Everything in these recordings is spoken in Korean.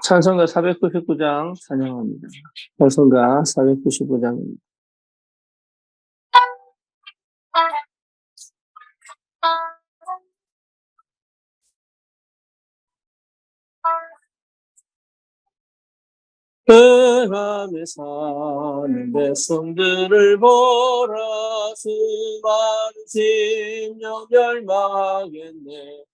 찬송가 499장 찬양합니다. 찬송가 499장입니다. 그 밤에 사는 백성들을 보라. 수많은 심령 멸망하겠네.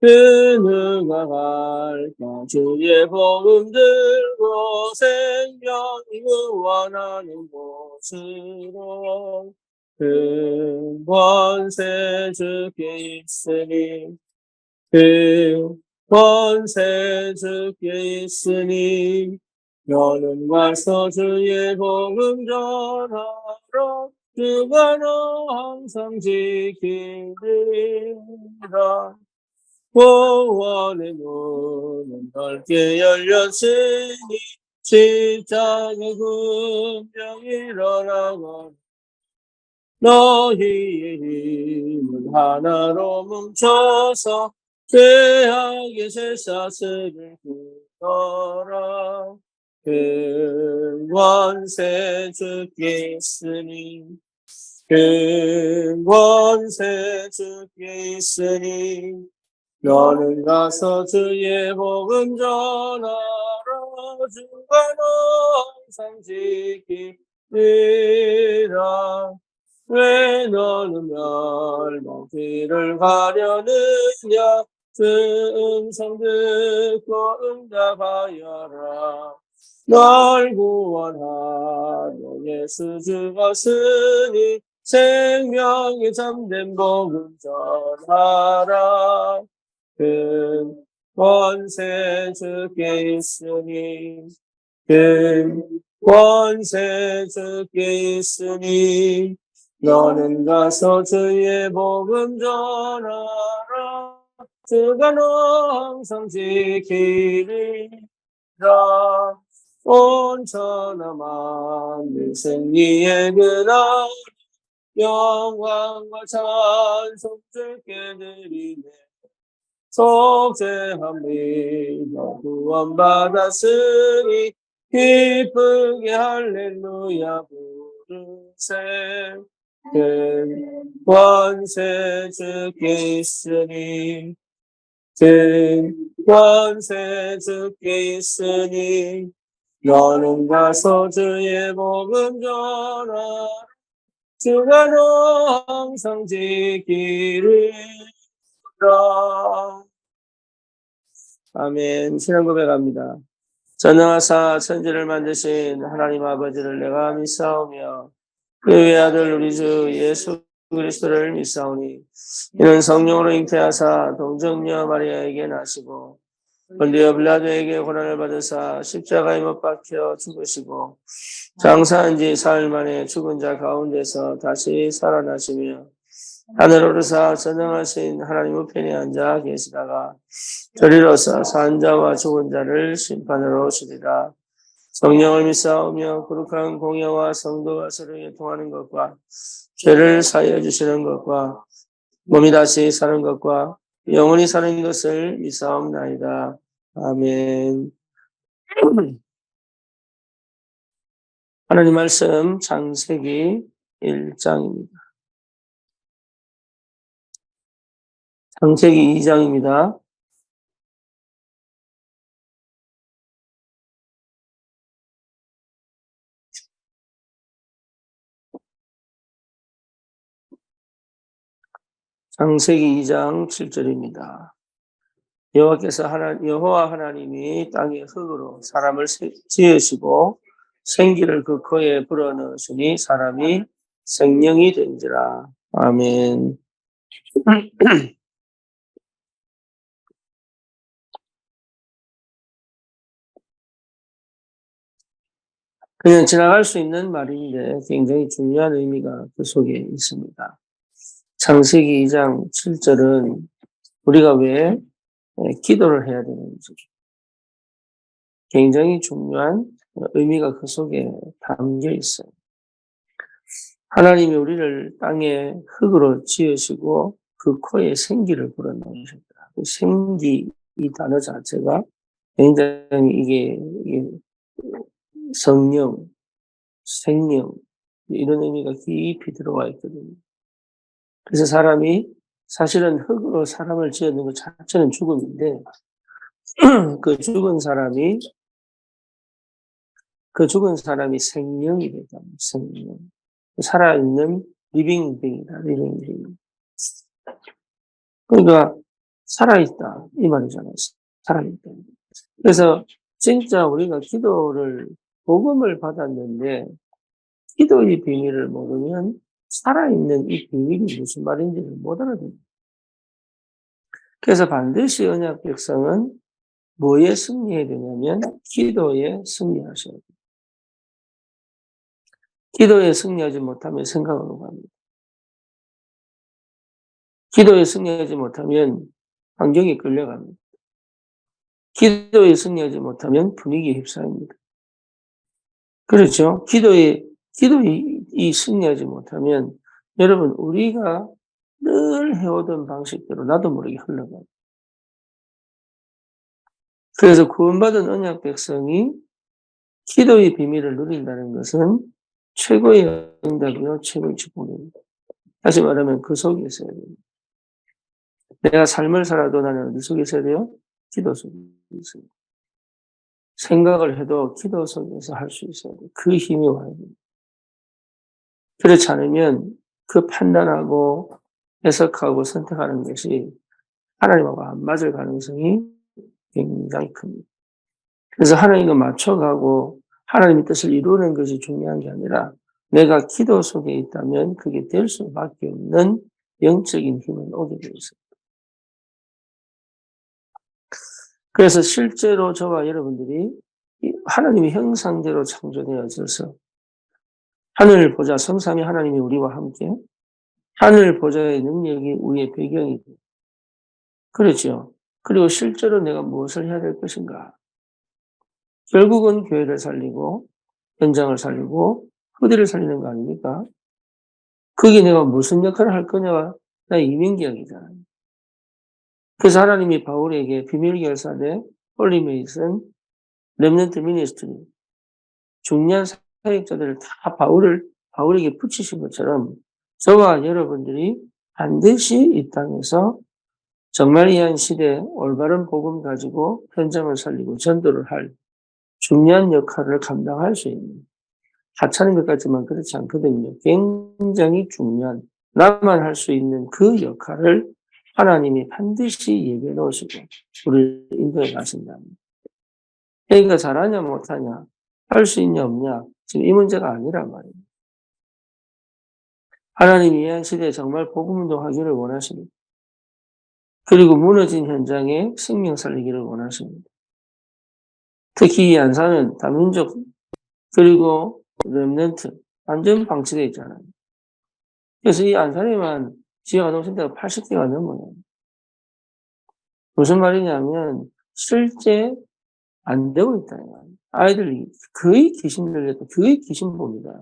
그 누가 갈까. 주의 복음 들고 생명이 구원하는 곳으로. 그 권세 주께 있으니 그 권세 주께 있으니 너는 와서 주의 복음 전하라. 주가 너 항상 지키리라. 구원의 문은 넓게 열렸으니 십자가의 군병 일어나고 너희의 힘을 하나로 뭉쳐서 죄악의 쇠사슬을 끊어라. 그 권세 주께 있으니 그 권세 주께 있으니 너는 가서 주의 복음 전하라. 주가 너 항상 지키리라. 왜 너는 멸망길을 가려느냐. 그 음성 듣고 응답하여라. 널 구원하려 예수 죽었으니 생명의 참된 복음 전하라. 그 권세 주께 있으니 그 권세 주께 있으니 너는 가서 주의 복음 전하라. 주가 너 항상 지키리라. 온 천하 만민 승리의 그날 영광과 찬송 주께 드리네. 속죄함이여 구원받았으니 기쁘게 할렐루야 부르세. 그 권세 주께 있으니 그 권세 주께 있으니 너는 가서 주의 복음 전하라. 주가 너 항상 지키리라. 아멘. 신앙 고백합니다. 전능하사 천지를 만드신 하나님 아버지를 내가 믿사오며 그 외아들 우리 주 예수 그리스도를 믿사오니 이는 성령으로 잉태하사 동정녀 마리아에게 나시고 본디오 빌라도에게 고난을 받으사 십자가에 못 박혀 죽으시고 장사한 지 사흘 만에 죽은 자 가운데서 다시 살아나시며 하늘 오르사 전능하신 하나님 우편에 앉아 계시다가 저리로서 산 자와 죽은 자를 심판으로 오시리라. 성령을 믿사오며 거룩한 공예와 성도가 서로 통하는 것과 죄를 사하여 주시는 것과 몸이 다시 사는 것과 영원히 사는 것을 믿사옵나이다. 아멘. 하나님 말씀 창세기 1장입니다. 창세기 2장입니다. 창세기 2장 7절입니다. 여호와 하나님이 땅의 흙으로 사람을 지으시고 생기를 그 코에 불어넣으시니 사람이 생명이 된지라. 아멘. 그냥 지나갈 수 있는 말인데 굉장히 중요한 의미가 그 속에 있습니다. 창세기 2장 7절은 우리가 왜 기도를 해야 되는지 굉장히 중요한 의미가 그 속에 담겨 있어요. 하나님이 우리를 땅에 흙으로 지으시고 그 코에 생기를 불어넣으셨다. 생기 이 단어 자체가 굉장히 이게 성령, 생명 이런 의미가 깊이 들어와 있거든요. 그래서 사람이 사실은 흙으로 사람을 지었는 것 자체는 죽음인데 그 죽은 사람이 생명이 되다. 생명. 살아있는 리빙 빙이다. 리빙 빙. 그러니까 살아있다 이 말이잖아요. 살아있다. 그래서 진짜 우리가 복음을 받았는데 기도의 비밀을 모르면 살아있는 이 비밀이 무슨 말인지를 못 알아듣는. 그래서 반드시 언약 백성은 뭐에 승리해야 되냐면 기도에 승리하셔야 돼요. 기도에 승리하지 못하면 생각으로 갑니다. 기도에 승리하지 못하면 환경에 끌려갑니다. 기도에 승리하지 못하면 분위기에 휩싸입니다. 그렇죠? 기도에 승리하지 못하면 여러분 우리가 늘 해오던 방식대로 나도 모르게 흘러가요. 그래서 구원받은 언약 백성이 기도의 비밀을 누린다는 것은 최고의 응답이요, 최고의 축복입니다. 다시 말하면 그 속에 있어야 됩니다. 내가 삶을 살아도 나는 어디 속에 있어야 돼요? 기도 속에 있어야 돼요. 생각을 해도 기도 속에서 할 수 있어야 돼요. 그 힘이 와야 됩니다. 그렇지 않으면 그 판단하고 해석하고 선택하는 것이 하나님하고 안 맞을 가능성이 굉장히 큽니다. 그래서 하나님과 맞춰가고 하나님의 뜻을 이루는 것이 중요한 게 아니라 내가 기도 속에 있다면 그게 될 수밖에 없는 영적인 힘은 오게 되어 있습니다. 그래서 실제로 저와 여러분들이 하나님의 형상대로 창조되어져서 하늘 보좌 성삼위 하나님이 우리와 함께 하늘 보좌의 능력이 우리의 배경이 돼요. 그렇죠. 그리고 실제로 내가 무엇을 해야 될 것인가? 결국은 교회를 살리고 현장을 살리고 후대를 살리는 거 아닙니까? 그게 내가 무슨 역할을 할 거냐가 나의 이민기약이잖아요. 그래서 하나님이 바울에게 비밀결사대 홀리메이슨 렘넌트 미니스트리 중요한 사역자들을 다 바울에게 붙이신 것처럼 저와 여러분들이 반드시 이 땅에서 정말 이한 시대에 올바른 복음 가지고 현장을 살리고 전도를 할 중요한 역할을 감당할 수 있는 하찮은 것 같지만 그렇지 않거든요. 굉장히 중요한 나만 할 수 있는 그 역할을 하나님이 반드시 예비해 놓으시고 우리를 인도해 가신답니다. 그러니까 잘하냐 못하냐 할 수 있냐 없냐 지금 이 문제가 아니란 말이에요. 하나님이 이 시대에 정말 복음운동하기를 원하십니다. 그리고 무너진 현장에 생명 살리기를 원하십니다. 특히 이 안산은 다민족 그리고 렘넌트 완전 방치되어 있잖아요. 그래서 이 안산에만 지역아동센터가 80개가 넘어요. 무슨 말이냐면 실제 안 되고 있다는 거예요. 아이들이 거의 귀신 들려도 거의 귀신 봅니다.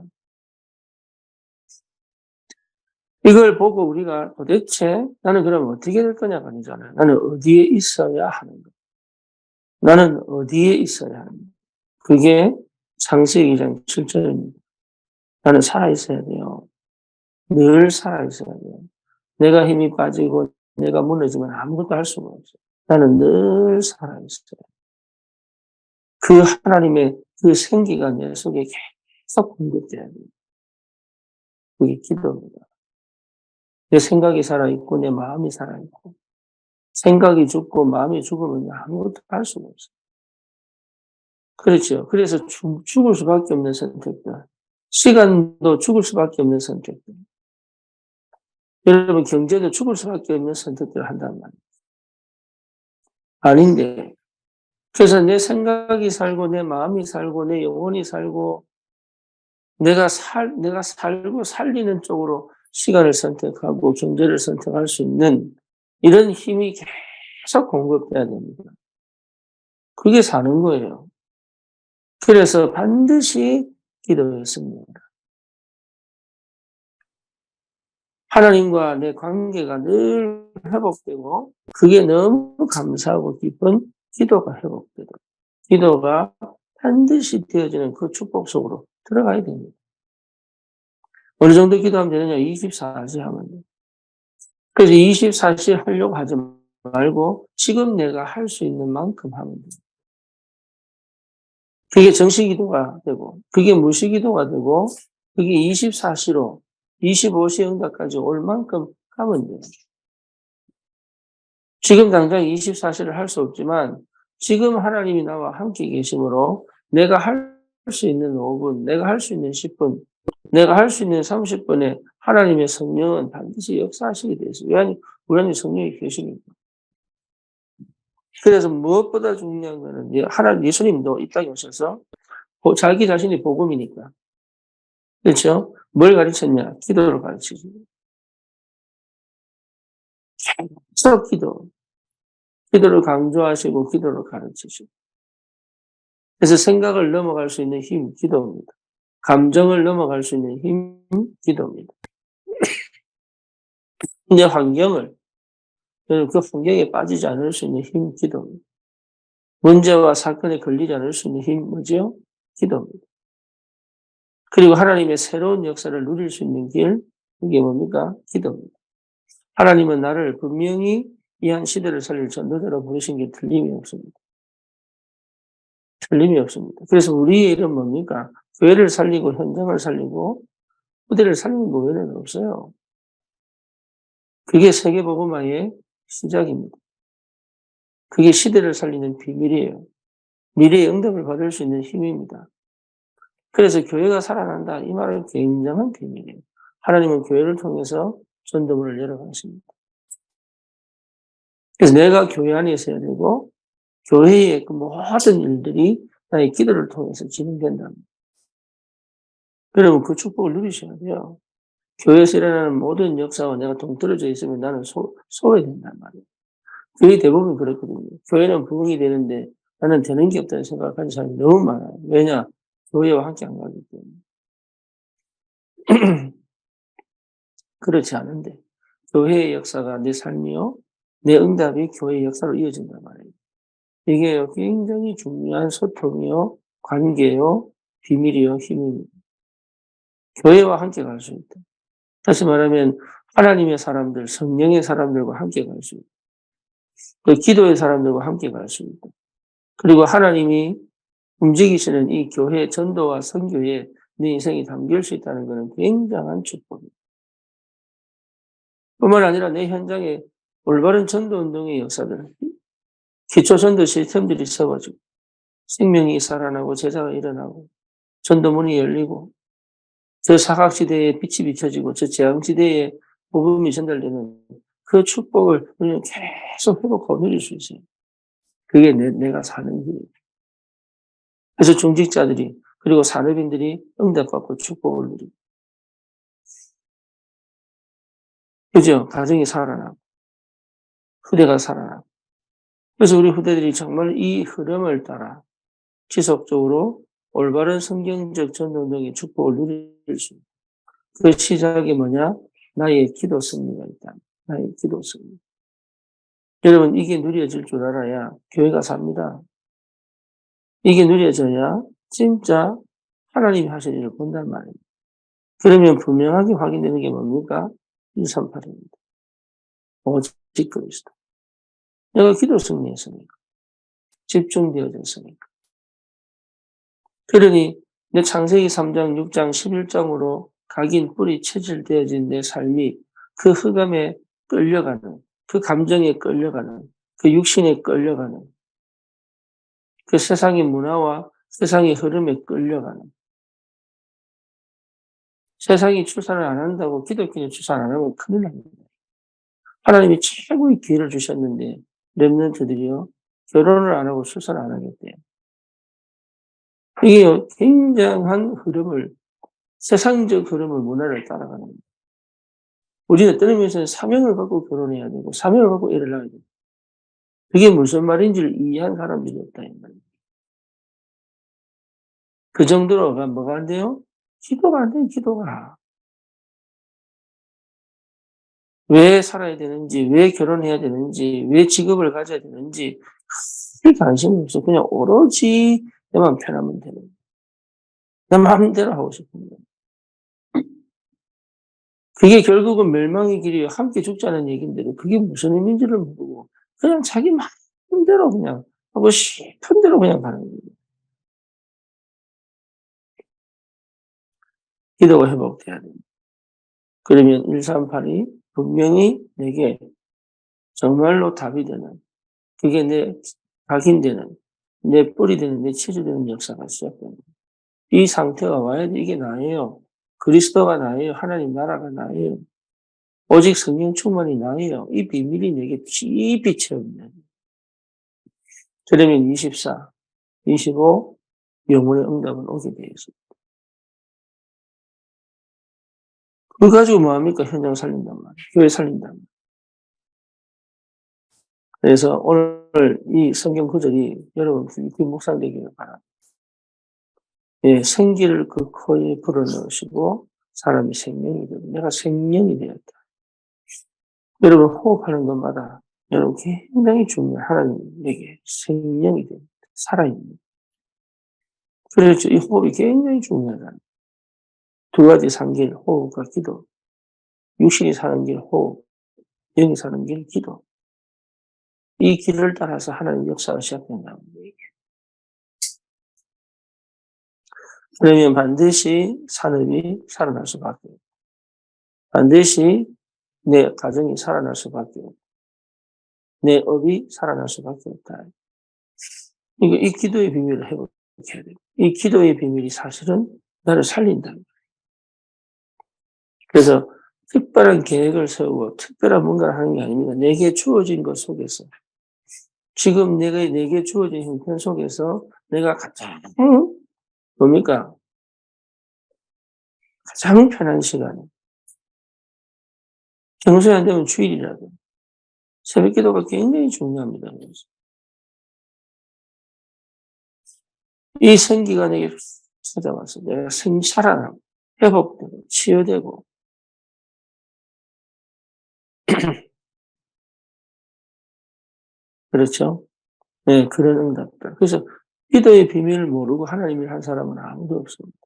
이걸 보고 우리가 도대체 나는 그럼 어떻게 될 거냐가 아니잖아요. 나는 어디에 있어야 하는 거. 나는 어디에 있어야 하는 거. 그게 창세기 2장 7절입니다. 나는 살아있어야 돼요. 늘 살아있어야 돼요. 내가 힘이 빠지고 내가 무너지면 아무것도 할 수가 없어요. 나는 늘 살아있어요. 그 하나님의 그 생기가 내 속에 계속 공급돼야 돼요. 그게 기도입니다. 내 생각이 살아있고 내 마음이 살아있고 생각이 죽고 마음이 죽으면 아무것도 할 수가 없어요. 그렇죠. 그래서 죽을 수밖에 없는 선택들. 시간도 죽을 수밖에 없는 선택들. 여러분 경제도 죽을 수밖에 없는 선택들을 한단 말이에요. 아닌데 그래서 내 생각이 살고 내 마음이 살고 내 영혼이 살고 내가 살고 살리는 쪽으로 시간을 선택하고 경제를 선택할 수 있는 이런 힘이 계속 공급돼야 됩니다. 그게 사는 거예요. 그래서 반드시 기도했습니다. 하나님과 내 관계가 늘 회복되고 그게 너무 감사하고 기쁜 기도가 회복되도록 기도가 반드시 되어지는 그 축복 속으로 들어가야 됩니다. 어느 정도 기도하면 되느냐? 24시 하면 돼요. 그래서 24시 하려고 하지 말고 지금 내가 할 수 있는 만큼 하면 돼요. 그게 정시 기도가 되고 그게 무시 기도가 되고 그게 24시로 25시 응답까지 올 만큼 하면 돼요. 지금 당장 24시를 할 수 없지만 지금 하나님이 나와 함께 계심으로 내가 할 수 있는 5분, 내가 할 수 있는 10분, 내가 할 수 있는 30분에 하나님의 성령은 반드시 역사하시게 되어 있어요. 왜? 우리 안에 성령이 계시니까. 그래서 무엇보다 중요한 거는 예수님도 이 땅에 오셔서 자기 자신이 복음이니까. 그렇죠? 뭘 가르쳤냐? 기도를 가르치죠. 계속 기도를 강조하시고 기도를 가르치시고. 그래서 생각을 넘어갈 수 있는 힘, 기도입니다. 감정을 넘어갈 수 있는 힘, 기도입니다. 내 환경을, 그 환경에 빠지지 않을 수 있는 힘, 기도입니다. 문제와 사건에 걸리지 않을 수 있는 힘, 뭐죠? 기도입니다. 그리고 하나님의 새로운 역사를 누릴 수 있는 길, 그게 뭡니까? 기도입니다. 하나님은 나를 분명히 이 한 시대를 살릴 전도자로 부르신 게 틀림이 없습니다. 틀림이 없습니다. 그래서 우리의 일은 뭡니까? 교회를 살리고 현장을 살리고 후대를 살리는 거 외에는 없어요. 그게 세계복음화의 시작입니다. 그게 시대를 살리는 비밀이에요. 미래의 응답을 받을 수 있는 힘입니다. 그래서 교회가 살아난다. 이 말은 굉장한 비밀이에요. 하나님은 교회를 통해서 전도문을 열어가십니다. 그래서 내가 교회 안에 있어야 되고 교회의 그 모든 일들이 나의 기도를 통해서 진행된답니다. 여러분 그 축복을 누리셔야 돼요. 교회에서 일어나는 모든 역사와 내가 동떨어져 있으면 나는 소외된단 말이에요. 거의 대부분 그렇거든요. 교회는 부흥이 되는데 나는 되는 게 없다는 생각을 가진 사람이 너무 많아요. 왜냐? 교회와 함께 안 가기 때문에. 그렇지 않은데 교회의 역사가 내 삶이요. 내 응답이 교회의 역사로 이어진단 말이에요. 이게 굉장히 중요한 소통이요. 관계요. 비밀이요. 힘입니다. 교회와 함께 갈 수 있다. 다시 말하면 하나님의 사람들, 성령의 사람들과 함께 갈 수 있다. 그 기도의 사람들과 함께 갈 수 있다. 그리고 하나님이 움직이시는 이 교회 전도와 선교에 내 인생이 담길 수 있다는 것은 굉장한 축복입니다. 뿐만 아니라 내 현장에 올바른 전도운동의 역사들, 기초전도 시스템들이 세워지고 생명이 살아나고 제자가 일어나고 전도문이 열리고 저 사각지대에 빛이 비춰지고 저 재앙지대에 복음이 전달되는 그 축복을 우리는 계속 회복하고 누릴 수 있어요. 그게 내가 사는 길이에요. 그래서 중직자들이 그리고 산업인들이 응답받고 축복을 누리고 그죠? 가정이 살아나고 후대가 살아나고 그래서 우리 후대들이 정말 이 흐름을 따라 지속적으로 올바른 성경적 전도운동의 축복을 누릴 수 있다. 그 시작이 뭐냐? 나의 기도 승리가 있다. 나의 기도 승리. 여러분 이게 누려질 줄 알아야 교회가 삽니다. 이게 누려져야 진짜 하나님이 하실 일을 본단 말입니다. 그러면 분명하게 확인되는 게 뭡니까? 138입니다. 오직 그리스도. 내가 기도 승리했으니까. 집중되어졌으니까. 그러니 내 창세기 3장, 6장, 11장으로 각인 뿌리 체질되어진 내 삶이 그 흑암에 끌려가는, 그 감정에 끌려가는, 그 육신에 끌려가는, 그 세상의 문화와 세상의 흐름에 끌려가는, 세상이 출산을 안 한다고 기독교는 출산 안 하면 큰일 납니다. 하나님이 최고의 기회를 주셨는데 렘넌트들이요 결혼을 안 하고 출산을 안 하겠대요. 이게 굉장한 흐름을 세상적 흐름을 문화를 따라가는 거예요. 우리는 어떤 의미에서는 사명을 갖고 결혼해야 되고 사명을 갖고 애를 낳아야 되고 그게 무슨 말인지를 이해한 사람들이 없다 이 말이에요. 그 정도로 뭐가 안 돼요? 기도가 안 돼요. 기도가. 왜 살아야 되는지, 왜 결혼해야 되는지, 왜 직업을 가져야 되는지 별 관심이 없어. 그냥 오로지 내 마음 편하면 되는 거야. 내 마음대로 하고 싶은 거야. 그게 결국은 멸망의 길이에요. 함께 죽자는 얘기인데도 그게 무슨 의미인지를 모르고 그냥 자기 마음대로 그냥 하고 싶은 대로 그냥 가는 거예요. 기도가 회복돼야 됩니다. 그러면 138이 분명히 내게 정말로 답이 되는, 그게 내 각인되는, 내 뿌리 되는, 내 치주 되는 역사가 시작됩니다. 이 상태가 와야 돼. 이게 나예요. 그리스도가 나예요. 하나님 나라가 나예요. 오직 성령 충만이 나예요. 이 비밀이 내게 깊이 채워져요. 그러면 24, 25, 영혼의 응답은 오게 되어 있습니다. 그걸 가지고 뭐합니까? 현장 살린단 말이에요. 교회 살린단 말이에요. 그래서 오늘 이 성경 구절이 여러분 귀 묵상되기를 바랍니다. 예, 생기를 그 코에 불어넣으시고 사람이 생명이 되고 내가 생명이 되었다. 여러분 호흡하는 것마다 여러분 굉장히 중요한 하나님에게 생명이 됩니다. 살아있는. 그래서 이 호흡이 굉장히 중요하다. 두 가지 산길, 호흡과 기도. 육신이 사는 길, 호흡. 영이 사는 길, 기도. 이 길을 따라서 하나님 역사가 시작된다는 거예요. 그러면 반드시 산업이 살아날 수밖에 없고, 반드시 내 가정이 살아날 수밖에 없고, 내 업이 살아날 수밖에 없다. 이 기도의 비밀을 회복해야 돼요. 이 기도의 비밀이 사실은 나를 살린다. 그래서 특별한 계획을 세우고 특별한 뭔가를 하는 게 아닙니다. 내게 주어진 것 속에서, 지금 내게 주어진 형편 속에서 내가 가장 뭡니까? 가장 편한 시간에, 평소에 안 되면 주일이라도 새벽 기도가 굉장히 중요합니다. 이 생기가 내게 찾아와서 내가 살아나고 회복되고 치유되고 그렇죠? 네, 그런 응답들. 그래서 기도의 비밀을 모르고 하나님을 한 사람은 아무도 없습니다.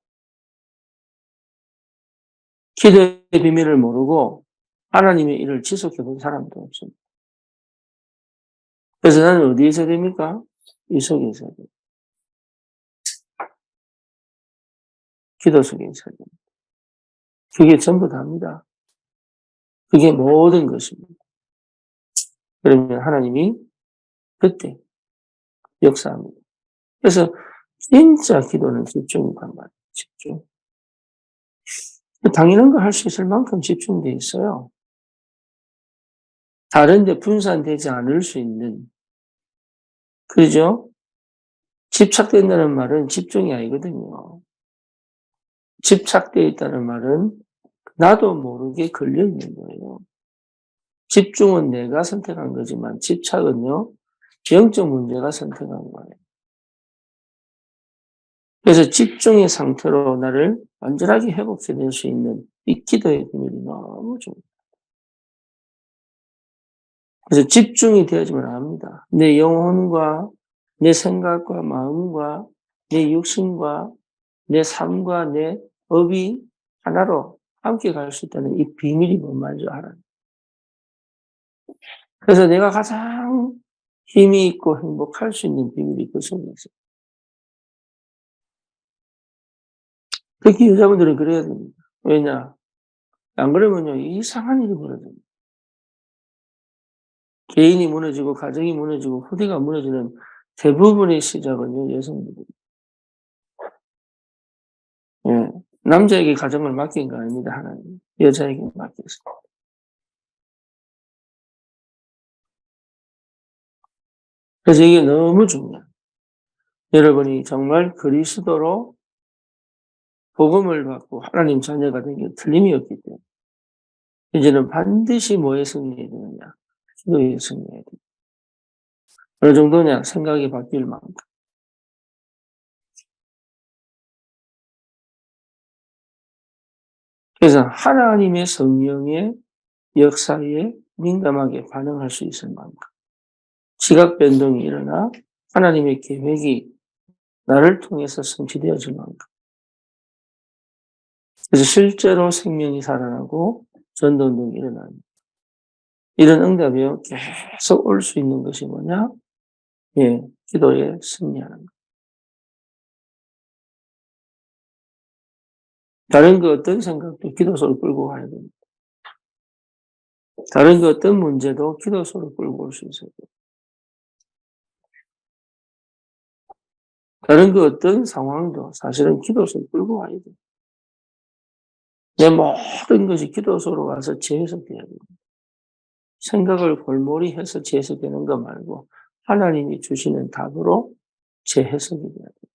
기도의 비밀을 모르고 하나님의 일을 지속해 본 사람도 없습니다. 그래서 나는 어디에 있어야 됩니까? 이 속에 있어야 됩니다. 기도 속에 있어야 됩니다. 그게 전부 다입니다. 그게 모든 것입니다. 그러면 하나님이 그때 역사합니다. 그래서 진짜 기도는 집중이란 말이에요. 집중. 당연한 거 할 수 있을 만큼 집중돼 있어요. 다른 데 분산되지 않을 수 있는. 그죠? 집착된다는 말은 집중이 아니거든요. 집착되어 있다는 말은 나도 모르게 걸려 있는 거예요. 집중은 내가 선택한 거지만 집착은요, 영적 문제가 선택한 거예요. 그래서 집중의 상태로 나를 완전하게 회복시킬 수 있는 이 기도의 비밀이 너무 중요해요. 그래서 집중이 되어야지만 합니다. 내 영혼과 내 생각과 마음과 내 육신과 내 삶과 내 업이 하나로 함께 갈 수 있다는 이 비밀이 뭔 말인지 알아요. 그래서 내가 가장 힘이 있고 행복할 수 있는 비밀이 그 속에 있어요. 특히 여자분들은 그래야 됩니다. 왜냐? 안 그러면요, 이상한 일이 벌어져요. 개인이 무너지고, 가정이 무너지고, 후대가 무너지는 대부분의 시작은요, 여성들입니다. 예. 남자에게 가정을 맡긴 거 아닙니다, 하나님. 여자에게 맡겼어요. 그래서 이게 너무 중요해요. 여러분이 정말 그리스도로 복음을 받고 하나님 자녀가 된 게 틀림이 없기 때문에 이제는 반드시 뭐에 승리해야 되느냐? 기도에 승리해야 됩니다. 어느 정도냐? 생각이 바뀔 만큼. 그래서 하나님의 성령의 역사에 민감하게 반응할 수 있을 만큼 지각 변동이 일어나 하나님의 계획이 나를 통해서 성취되어질 만큼. 그래서 실제로 생명이 살아나고 전도운동이 일어나는 이런 응답이 계속 올 수 있는 것이 뭐냐? 예, 기도에 승리하는 것. 다른 그 어떤 생각도 기도 속으로 끌고 가야 됩니다. 다른 그 어떤 문제도 기도 속으로 끌고 올 수 있어요. 다른 그 어떤 상황도 사실은 기도 속으로 끌고 와야 돼요. 내 모든 것이 기도 속으로 와서 재해석돼야 돼요. 생각을 골몰이 해서 재해석되는 것 말고 하나님이 주시는 답으로 재해석이 돼야 돼요.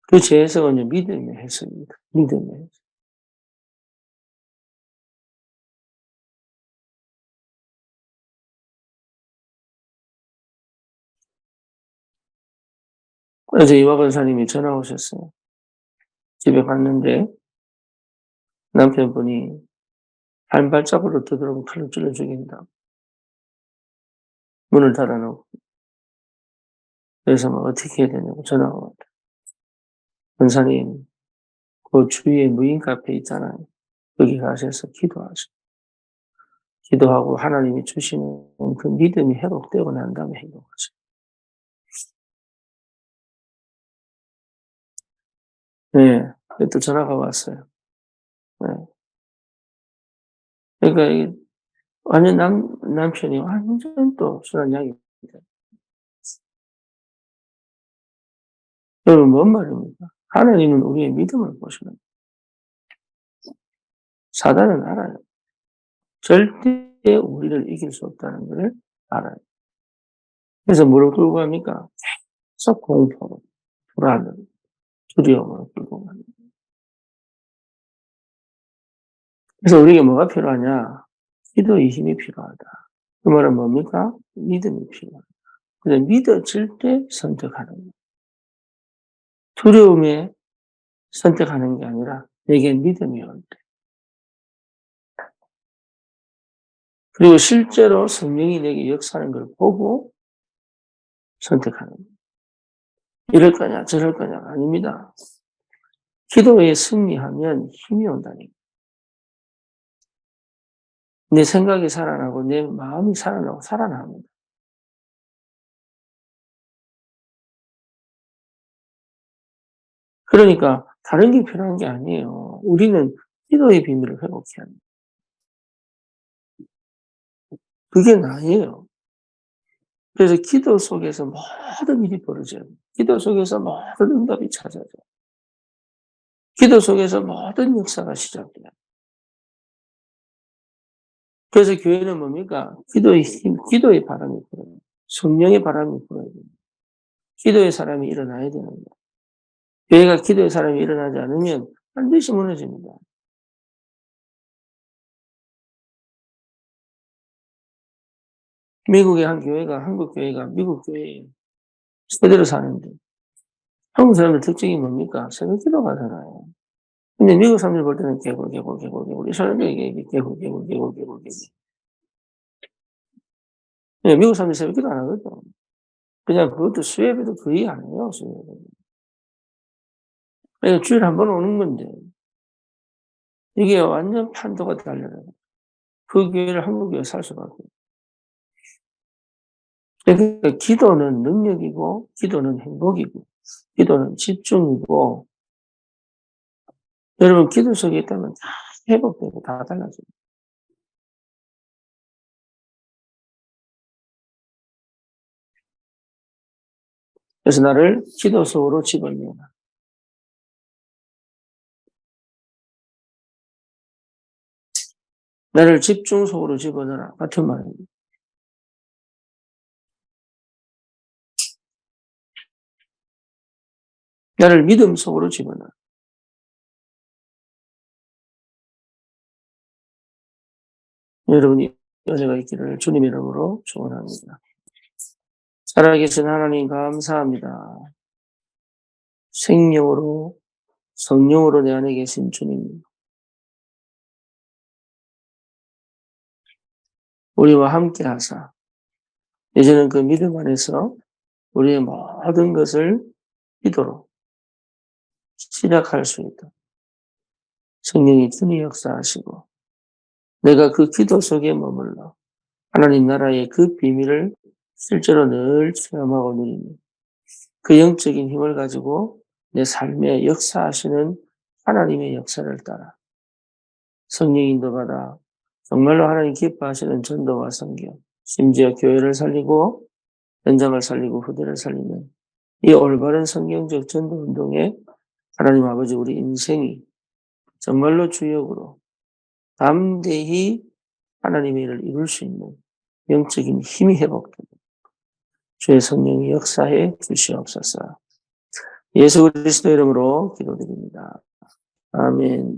그 재해석은 믿음의 해석입니다. 믿음의 해석. 어제 이화 권사님이 전화 오셨어요. 집에 갔는데 남편분이 한 발자국으로 들어오면 칼로 찔러 죽인다. 문을 닫아놓고. 그래서 뭐 어떻게 해야 되냐고 전화가 왔다. 권사님, 그 주위에 무인 카페 있잖아요. 거기 가셔서 기도하시고. 기도하고 하나님이 주시는 그 믿음이 회복되고 난 다음에 행동하시고. 네. 또 전화가 왔어요. 네. 그러니까 이게 완전 남편이 완전 또 순한 양입니다. 여러분, 뭔 말입니까? 하나님은 우리의 믿음을 보시는, 사단은 알아요. 절대 우리를 이길 수 없다는 것을 알아요. 그래서 뭐를 끌고 갑니까? 계속 공포로, 불안으로, 두려움으로 끌고 갑니다. 그래서 우리에게 뭐가 필요하냐? 기도의 힘이 필요하다. 그 말은 뭡니까? 믿음이 필요하다. 근데 믿어질 때 선택하는 거예요. 두려움에 선택하는 게 아니라 내게 믿음이 올 때. 그리고 실제로 성령이 내게 역사하는 걸 보고 선택하는 거예요. 이럴 거냐, 저럴 거냐, 아닙니다. 기도에 승리하면 힘이 온다니까. 내 생각이 살아나고 내 마음이 살아납니다. 그러니까 다른 게 필요한 게 아니에요. 우리는 기도의 비밀을 회복해야 합니다. 그게 나예요. 그래서 기도 속에서 모든 일이 벌어져요. 기도 속에서 모든 응답이 찾아져요. 기도 속에서 모든 역사가 시작돼요. 그래서 교회는 뭡니까? 기도의 힘, 기도의 바람이 불어요. 성령의 바람이 불어야 돼요. 기도의 사람이 일어나야 되는 거예요. 교회가 기도의 사람이 일어나지 않으면 반드시 무너집니다. 미국의 한 교회가, 한국 교회가 미국 교회에 세대로 사는데, 한국 사람들 특징이 뭡니까? 새벽 기도가 하잖아요. 근데 미국 사람들 볼 때는 개굴. 이 사람들이 개굴. 예, 미국 사람들이 새벽 기도 안 하거든. 그냥 그것도 수예배도 거의 안 해요, 수예배. 그러니까 주일에 한 번 오는 건데, 이게 완전 판도가 달라요. 그 교회를 한국 교회에 살 수밖에 없어요. 그러니까 기도는 능력이고, 기도는 행복이고, 기도는 집중이고, 여러분 기도 속에 있다면 다 회복되고 다 달라져요. 그래서 나를 기도 속으로 집어넣어라. 나를 집중 속으로 집어넣어라. 같은 말입니다. 나를 믿음 속으로 집어넣어라. 여러분이 은혜가 있기를 주님의 이름으로 축원합니다. 살아계신 하나님 감사합니다. 생명으로 성령으로 내 안에 계신 주님, 우리와 함께 하사 이제는 그 믿음 안에서 우리의 모든 것을 기도로 시작할 수 있다. 성령이 주님 역사하시고 내가 그 기도 속에 머물러 하나님 나라의 그 비밀을 실제로 늘 체험하고 누리며 그 영적인 힘을 가지고 내 삶에 역사하시는 하나님의 역사를 따라 성령 인도받아 정말로 하나님 기뻐하시는 전도와 선교, 심지어 교회를 살리고 현장을 살리고 후대를 살리는 이 올바른 성경적 전도 운동에 하나님 아버지 우리 인생이 정말로 주역으로 담대히 하나님의 일을 이룰 수 있는 영적인 힘이 회복되고 주의 성령이 역사해 주시옵소서. 예수 그리스도 이름으로 기도드립니다. 아멘.